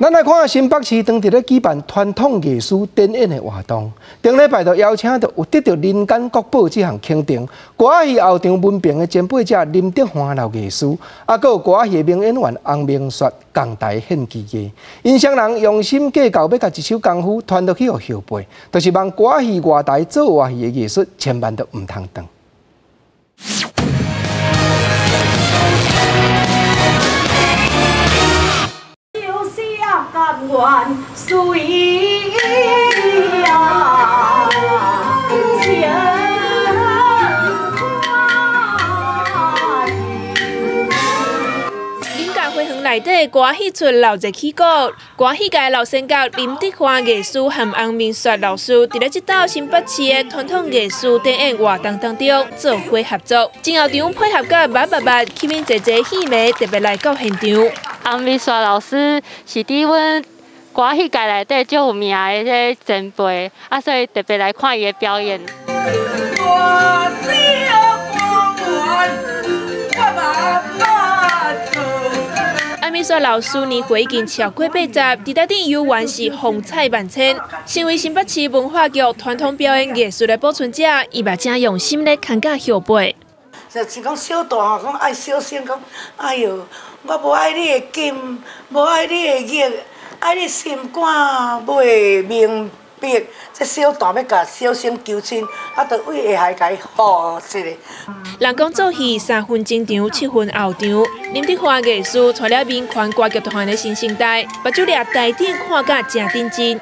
咱来看新北市当地咧举办传统艺术展演的活动，顶礼拜就邀请到有得到人间国宝这项肯定，歌戏后场文凭的前辈者林德华老艺师，还有歌戏名演员洪明雪共台献技艺。因乡人用心计较，要甲一手功夫传落去予后辈，就是望歌戏外台做话戏的艺术，千万都唔通断。 甘愿随啊，林家花园内底歌戏出老一起鼓，歌戏界老先角林德华艺师和洪明雪老师，伫咧这道新北市的传统艺术展演活动当中做伙合作，真后场配合甲888吸引侪戏迷特别来到现场。 洪明雪老师是伫阮歌戏界内底最有名的这前辈，所以特别来看伊的表演。洪明雪老师年岁已经超过80，伫台顶游玩是风采万千。身为新北市文化局传统表演艺术的保存者，伊嘛正用心咧看教后辈。就是讲小大吼，讲爱小心，讲哎哟。 我无爱你的金，无爱你的玉，爱你心肝袂明白。这小段要甲小生求亲，就为下海甲伊好一个。人讲做戏3分前场，7分后场。林德华艺师带了民权歌剧团的新生代，目睭掠台顶看甲真认真。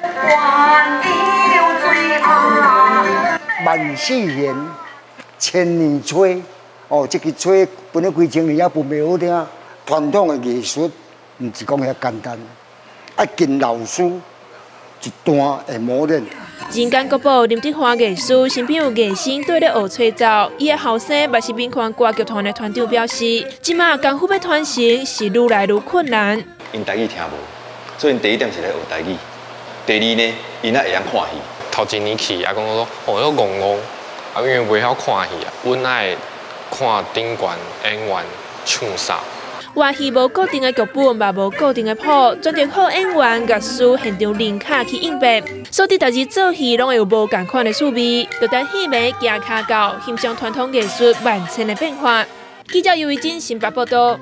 万世言，千年吹，哦，这个吹分了几千年也分袂好听。 传统的艺术，唔是讲遐简单，要跟老师一段的磨练。人间国宝林德华艺师身边有艺生对咧学吹奏，伊的后生嘛是民权歌剧团的团长表示，即马功夫要传承是愈来愈困难。因台语听无，所以第一点是来学台语。第二呢，因仔会晓看戏。头一年去，讲说哦，要戆戆，因为袂晓看戏啊，阮爱看顶悬演员唱啥。 话戏无固定的剧本，嘛无固定的谱，专着靠演员、乐师现场练卡去应变，所以逐日做戏拢会有无同款的趣味，就等戏迷行卡到欣赏传统艺术万千的变化。记者尤维珍新北报道。